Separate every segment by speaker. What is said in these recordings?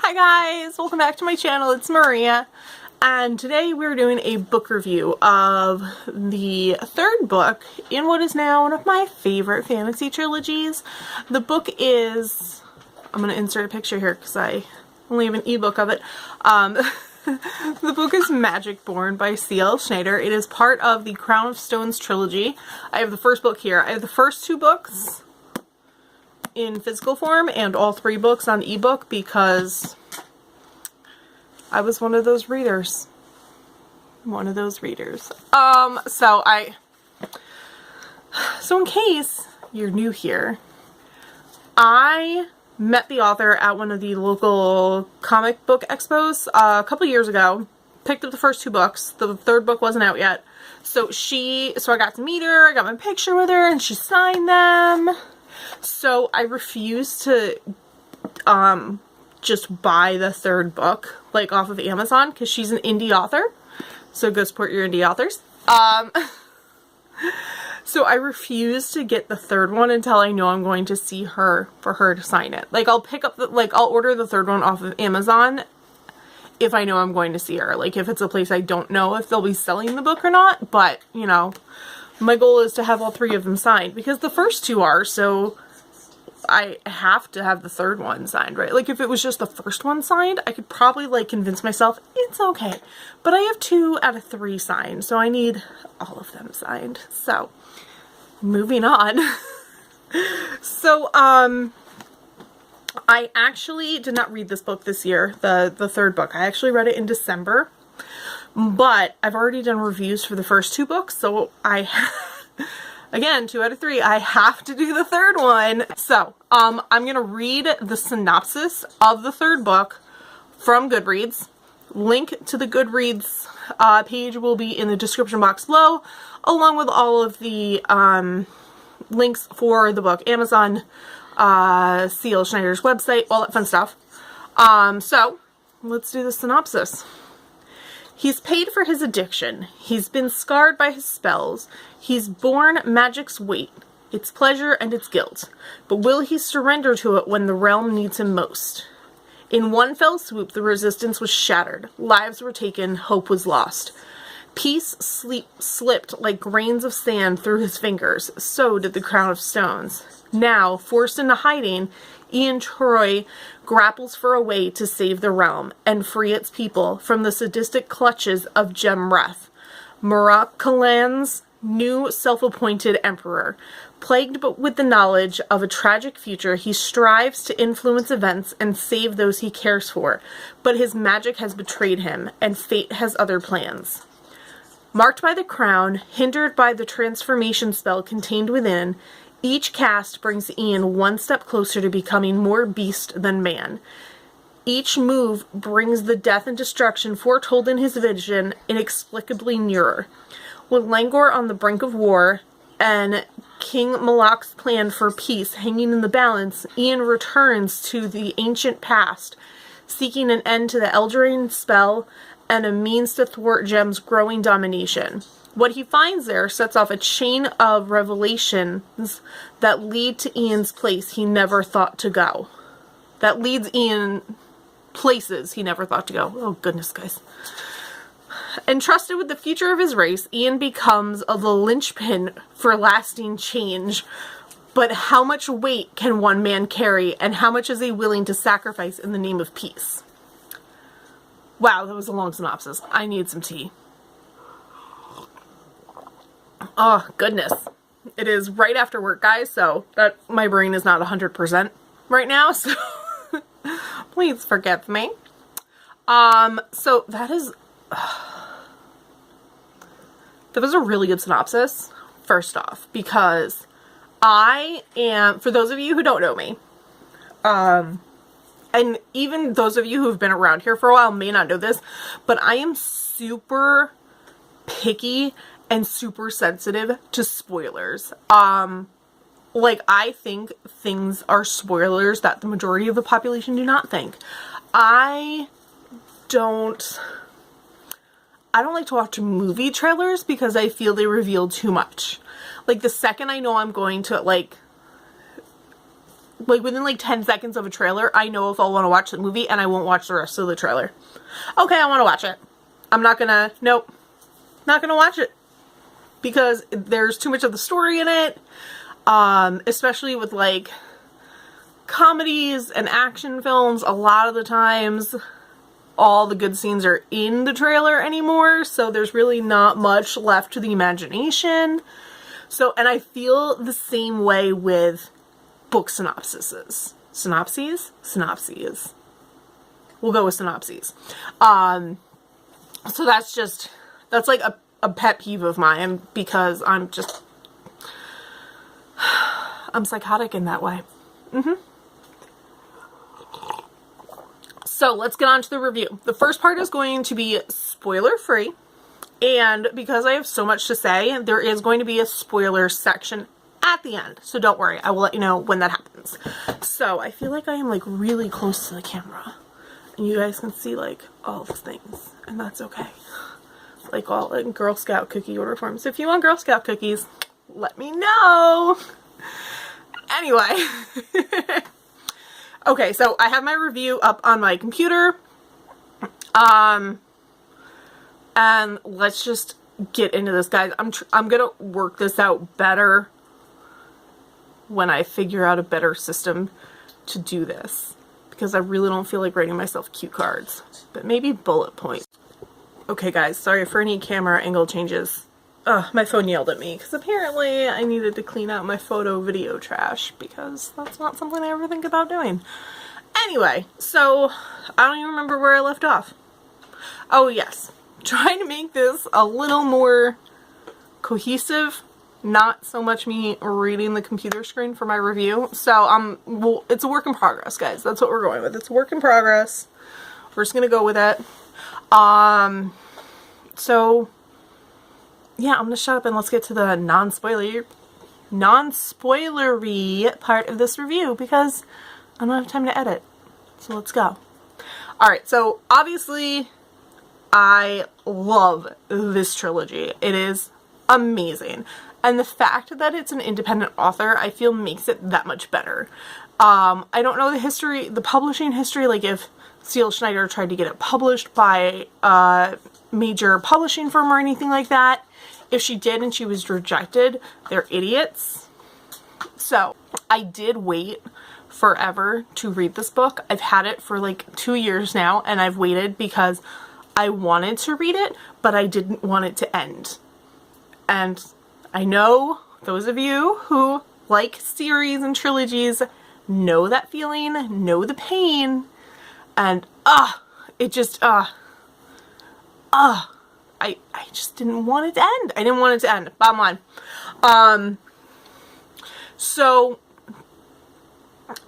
Speaker 1: Hi guys, welcome back to my channel. It's Maria, and today we're doing a book review of the third book in what is now one of my favorite fantasy trilogies. The book is, I'm going to insert a picture here because I only have an ebook of it. The book is Magic-Borne by Schneider. It is part of the Crown of Stones trilogy. I have the first book here. I have the first two books in physical form and all three books on ebook because I was one of those readers. So in case you're new here, I met the author at one of the local comic book expos a couple years ago. Picked up the first two books. The third book wasn't out yet. So I got to meet her, I got my picture with her, and she signed them. So I refused to just buy the third book like off of Amazon because she's an indie author. So go support your indie authors. So I refuse to get the third one until I know I'm going to see her for her to sign it. Like I'll pick up I'll order the third one off of Amazon if I know I'm going to see her. Like if it's a place I don't know if they'll be selling the book or not, but you know, my goal is to have all three of them signed because the first two are, so I have to have the third one signed, right? Like if it was just the first one signed, I could probably like convince myself it's okay. But I have 2 out of 3 signed, so I need all of them signed. So, moving on. So, I actually did not read this book this year, the third book. I actually read it in December. But I've already done reviews for the first 2 books, so again, 2 out of 3, I have to do the third one. So, I'm going to read the synopsis of the third book from Goodreads. Link to the Goodreads page will be in the description box below, along with all of the links for the book, Amazon, Schneider's website, all that fun stuff. So, let's do the synopsis. He's paid for his addiction. He's been scarred by his spells. He's borne magic's weight, its pleasure and its guilt. But will he surrender to it when the realm needs him most? In one fell swoop, the resistance was shattered. Lives were taken. Hope was lost. Peace slipped like grains of sand through his fingers. So did the Crown of Stones. Now, forced into hiding, Ian Troy grapples for a way to save the realm and free its people from the sadistic clutches of Gemreth, Murakalan's new self-appointed emperor. Plagued but with the knowledge of a tragic future, he strives to influence events and save those he cares for, but his magic has betrayed him, and fate has other plans. Marked by the crown, hindered by the transformation spell contained within, each cast brings Ian one step closer to becoming more beast than man. Each move brings the death and destruction foretold in his vision inexplicably nearer. With Langor on the brink of war and King Malak's plan for peace hanging in the balance, Ian returns to the ancient past, seeking an end to the Eldraine spell and a means to thwart Gem's growing domination. What he finds there sets off a chain of revelations that lead to Ian's place he never thought to go. That leads Ian places he never thought to go. Oh goodness, guys. Entrusted with the future of his race, Ian becomes the linchpin for lasting change. But how much weight can one man carry, and how much is he willing to sacrifice in the name of peace? Wow, that was a long synopsis. I need some tea. Oh, goodness. It is right after work, guys, so that my brain is not 100% right now, so please forgive me. So that was a really good synopsis, first off, because I am, for those of you who don't know me, and even those of you who've been around here for a while may not know this, but I am super picky and super sensitive to spoilers. Like, I think things are spoilers that the majority of the population do not think. I don't like to watch movie trailers because I feel they reveal too much. Like, the second I know I'm going to, like, like within like 10 seconds of a trailer, I know if I'll want to watch the movie, and I won't watch the rest of the trailer. Okay, I want to watch it. I'm not gonna, nope, not gonna watch it. Because there's too much of the story in it, especially with like comedies and action films. A lot of the times all the good scenes are in the trailer anymore, so there's really not much left to the imagination. So, and I feel the same way with book synopsises. Synopses? Synopses. We'll go with synopses. So that's like a pet peeve of mine, because I'm psychotic in that way. So let's get on to the review. The first part is going to be spoiler free, and because I have so much to say, there is going to be a spoiler section at the end. So don't worry, I will let you know when that happens. So I feel like I am like really close to the camera, and you guys can see like all the things, and that's okay. Like all in Girl Scout cookie uniforms. So if you want Girl Scout cookies, let me know. Anyway. Okay, so I have my review up on my computer. And let's just get into this, guys. I'm gonna work this out better when I figure out a better system to do this, because I really don't feel like writing myself cue cards, but maybe bullet points. Okay guys, sorry for any camera angle changes. My phone yelled at me because apparently I needed to clean out my photo video trash, because that's not something I ever think about doing. Anyway, so I don't even remember where I left off. Oh yes, trying to make this a little more cohesive, not so much me reading the computer screen for my review. So well, it's a work in progress, guys. That's what we're going with. It's a work in progress. We're just gonna go with it. So yeah, I'm gonna shut up and let's get to the non-spoilery part of this review, because I don't have time to edit. So let's go. Alright, so obviously I love this trilogy. It is amazing. And the fact that it's an independent author, I feel makes it that much better. I don't know the publishing history, like if C.L. Schneider tried to get it published by a major publishing firm or anything like that. If she did and she was rejected, they're idiots. So I did wait forever to read this book. I've had it for like 2 years now, and I've waited because I wanted to read it, but I didn't want it to end. And I know those of you who like series and trilogies know that feeling, know the pain, and it just I just didn't want it to end. I didn't want it to end. Bottom line. So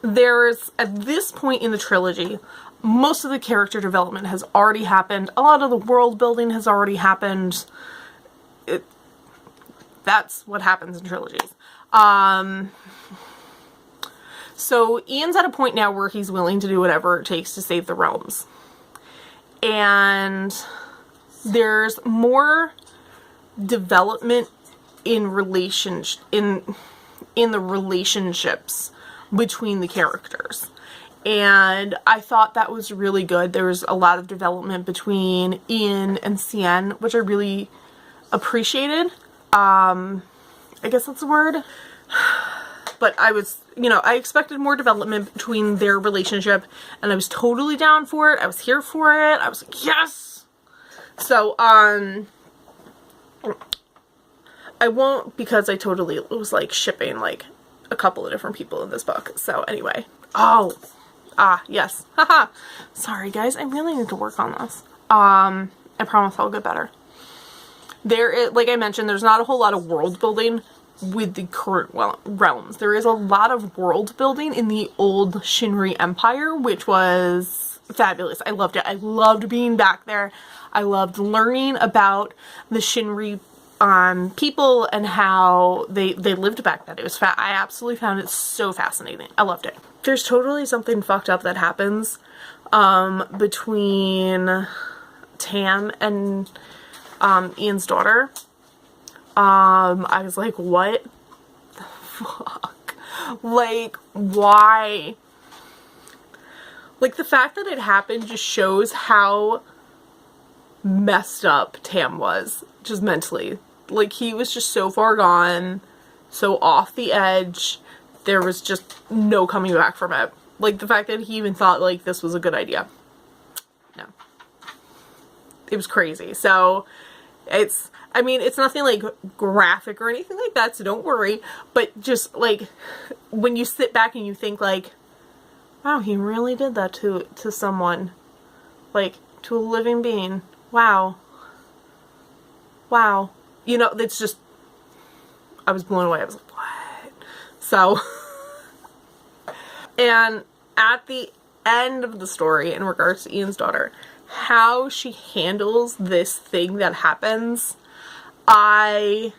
Speaker 1: there's, at this point in the trilogy, most of the character development has already happened. A lot of the world building has already happened. That's what happens in trilogies. So Ian's at a point now where he's willing to do whatever it takes to save the realms. And there's more development in the relationships between the characters. And I thought that was really good. There was a lot of development between Ian and Cien, which I really appreciated. I guess that's the word. But I was, I expected more development between their relationship, and I was totally down for it. I was here for it. I was like, yes! So, I won't, because I totally was, like, shipping, like, a couple of different people in this book. So, anyway. Yes. Haha. Sorry, guys. I really need to work on this. I promise I'll get better. There is, like I mentioned, there's not a whole lot of world building with the current realms. There is a lot of world building in the old Shinri Empire, which was fabulous. I loved it. I loved being back there. I loved learning about the Shinri people and how they lived back then. It was I absolutely found it so fascinating. I loved it. There's totally something fucked up that happens between Tam and Ian's daughter. I was like, what the fuck? Like, why? Like, the fact that it happened just shows how messed up Tam was, just mentally. Like, he was just so far gone, so off the edge, there was just no coming back from it. Like, the fact that he even thought, like, this was a good idea. No. It was crazy. So, I mean, it's nothing, like, graphic or anything like that, so don't worry. But just, like, when you sit back and you think, like, wow, he really did that to someone. Like, to a living being. Wow. Wow. You know, it's just, I was blown away. I was like, what? So, and at the end of the story, in regards to Ian's daughter, how she handles this thing that happens, I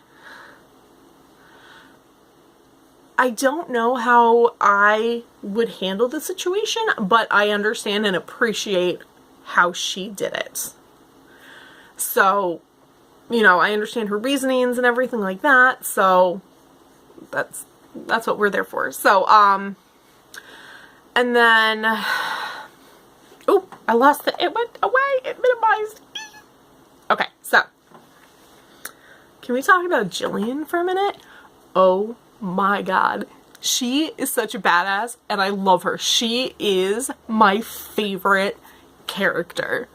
Speaker 1: don't know how I would handle the situation, but I understand and appreciate how she did it. So, you know, I understand her reasonings and everything like that, so that's what we're there for. So, and then, oh, I lost it. It went away. It minimized. Okay, so, can we talk about Jillian for a minute? Oh my god. She is such a badass, and I love her. She is my favorite character.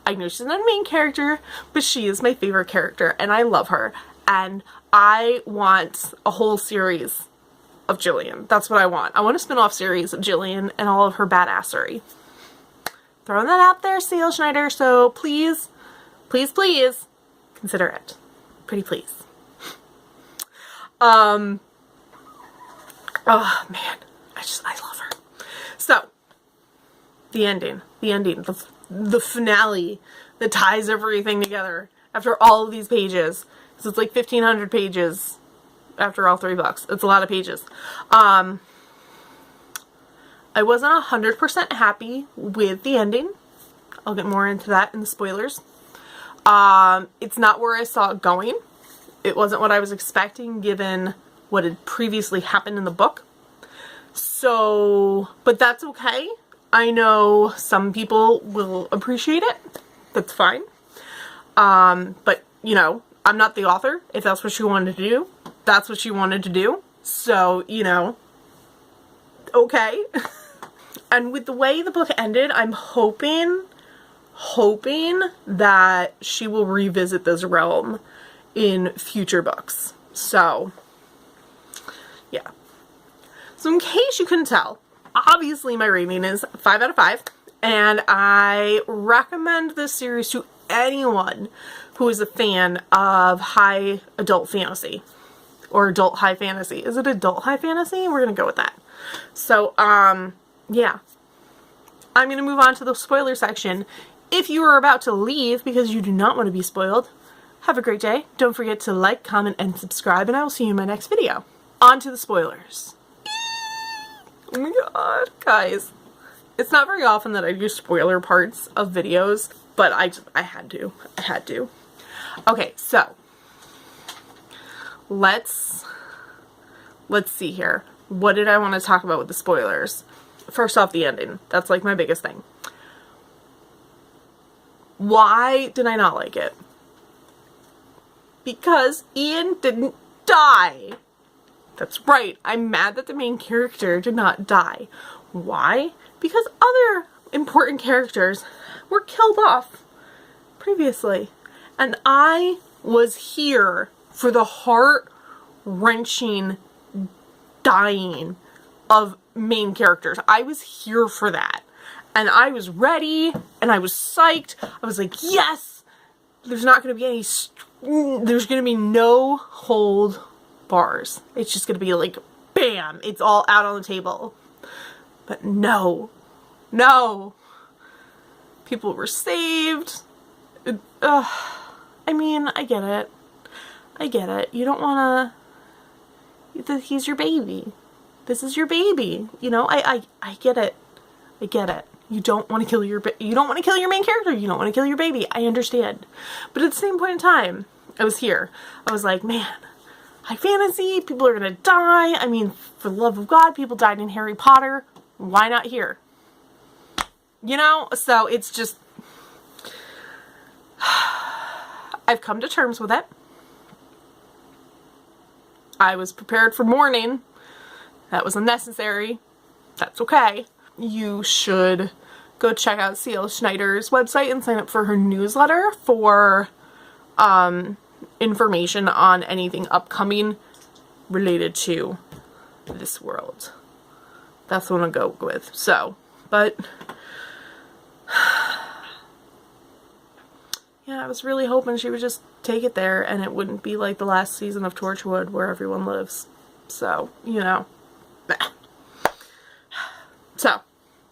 Speaker 1: I know she's not a main character, but she is my favorite character, and I love her. And I want a whole series of Jillian. That's what I want. I want a spin-off series of Jillian and all of her badassery. Throwing that out there, C.L. Schneider, so please, please, please consider it. Pretty please. Oh man, I love her. So, the ending, the finale that ties everything together after all of these pages. So it's like 1,500 pages after all 3 books. It's a lot of pages. I wasn't 100% happy with the ending. I'll get more into that in the spoilers. It's not where I saw it going. It wasn't what I was expecting given what had previously happened in the book. So, but that's okay. I know some people will appreciate it. That's fine. But, you know, I'm not the author. If that's what she wanted to do, that's what she wanted to do. So, you know, okay. And with the way the book ended, I'm hoping that she will revisit this realm in future books. So, yeah. So in case you couldn't tell, obviously my rating is 5 out of 5, and I recommend this series to anyone who is a fan of high adult fantasy, or adult high fantasy. Is it adult high fantasy? We're gonna go with that. So, yeah. I'm gonna move on to the spoiler section. If you are about to leave because you do not want to be spoiled, have a great day. Don't forget to like, comment, and subscribe, and I will see you in my next video. On to the spoilers. Oh my god, guys. It's not very often that I do spoiler parts of videos, but I had to. I had to. Okay, so let's see here. What did I want to talk about with the spoilers? First off, the ending. That's like my biggest thing. Why did I not like it? Because Ian didn't die. That's right. I'm mad that the main character did not die. Why? Because other important characters were killed off previously. And I was here for the heart-wrenching dying of main characters. I was here for that. And I was ready, and I was psyched. I was like, yes! There's not going to be any... There's going to be no hold bars. It's just going to be like, bam! It's all out on the table. But no. No! People were saved. I mean, I get it. I get it. You don't want to... He's your baby. This is your baby. You know, I get it. I get it. You don't want to kill your main character. You don't want to kill your baby. I understand. But at the same point in time, I was here. I was like, man, high fantasy. People are gonna die. I mean, for the love of God, people died in Harry Potter. Why not here? You know? So it's just... I've come to terms with it. I was prepared for mourning. That was unnecessary. That's okay. You should go check out C.L. Schneider's website and sign up for her newsletter for information on anything upcoming related to this world. That's what I'm gonna go with. So, but yeah, I was really hoping she would just take it there and it wouldn't be like the last season of Torchwood where everyone lives. So, you know. So,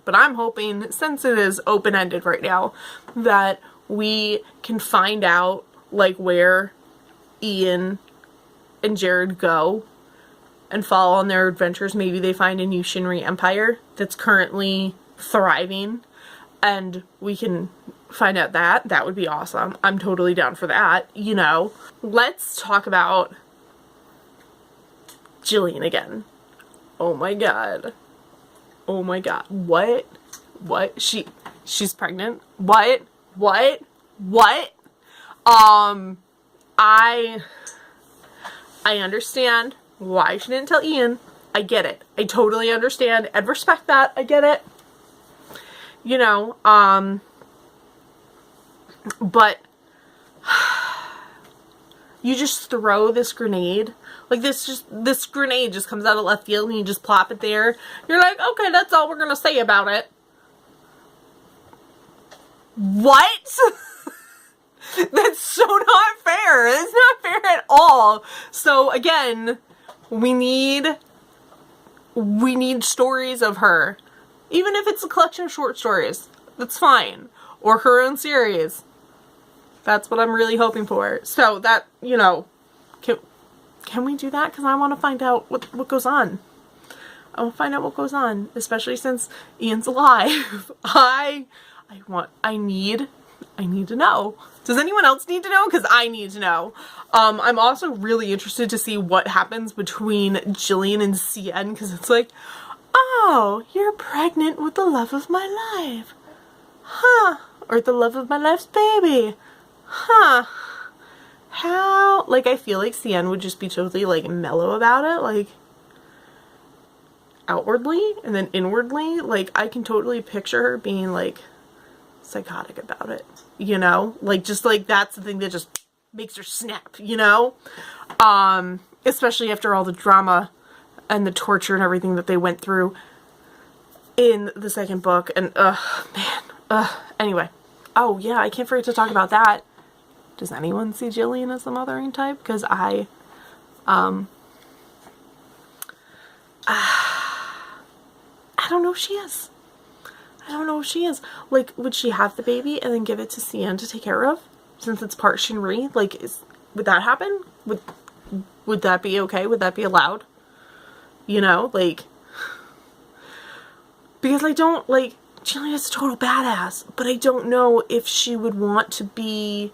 Speaker 1: but I'm hoping, since it is open-ended right now, that we can find out, like, where Ian and Jared go and follow on their adventures. Maybe they find a new Shinri Empire that's currently thriving, and we can find out that. That would be awesome. I'm totally down for that, you know. Let's talk about Jillian again. Oh my god. Oh my god. What? What? She's pregnant? What? What? What? I understand why she didn't tell Ian. I get it. I totally understand and respect that. I get it. You know, but you just throw this grenade. Like, this grenade just comes out of left field and you just plop it there. You're like, okay, that's all we're gonna say about it. What? That's so not fair. It's not fair at all. So again, we need stories of her. Even if it's a collection of short stories, that's fine. Or her own series. That's what I'm really hoping for. So that, you know, can we do that? Because I want to find out what goes on. I want to find out what goes on, especially since Ian's alive. I need to know. Does anyone else need to know? Because I need to know. I'm also really interested to see what happens between Jillian and Cien, because it's like, oh, you're pregnant with the love of my life. Huh. Or the love of my life's baby. Huh. How? Like, I feel like Cien would just be totally, like, mellow about it. Like, outwardly and then inwardly. Like, I can totally picture her being, like, psychotic about it. You know? Like, just, like, that's the thing that just makes her snap, you know? Especially after all the drama and the torture and everything that they went through in the second book. And, man. Anyway. Oh, yeah, I can't forget to talk about that. Does anyone see Jillian as the mothering type? Because I don't know if she is. I don't know if she is. Like, would she have the baby and then give it to Cien to take care of? Since it's part Shinri? Like, would that happen? Would that be okay? Would that be allowed? You know, like, because I don't, like, Jillian's a total badass, but I don't know if she would want to be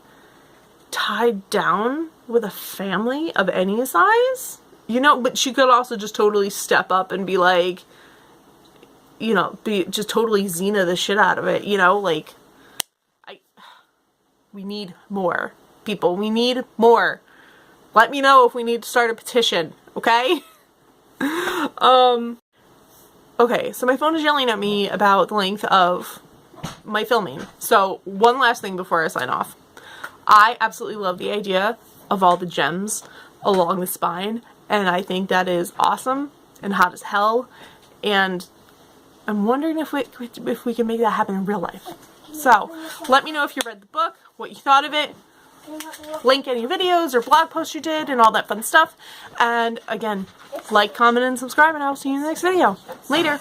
Speaker 1: tied down with a family of any size, you know. But she could also just totally step up and be like, you know, be just totally Xena the shit out of it, you know. Like, we need more people. We need more. Let me know if we need to start a petition, okay? Okay, so my phone is yelling at me about the length of my filming. So one last thing before I sign off. I absolutely love the idea of all the gems along the spine, and I think that is awesome and hot as hell, and I'm wondering if we can make that happen in real life. So let me know if you read the book, what you thought of it, link any videos or blog posts you did and all that fun stuff, and again, like, comment, and subscribe, and I'll see you in the next video. Later!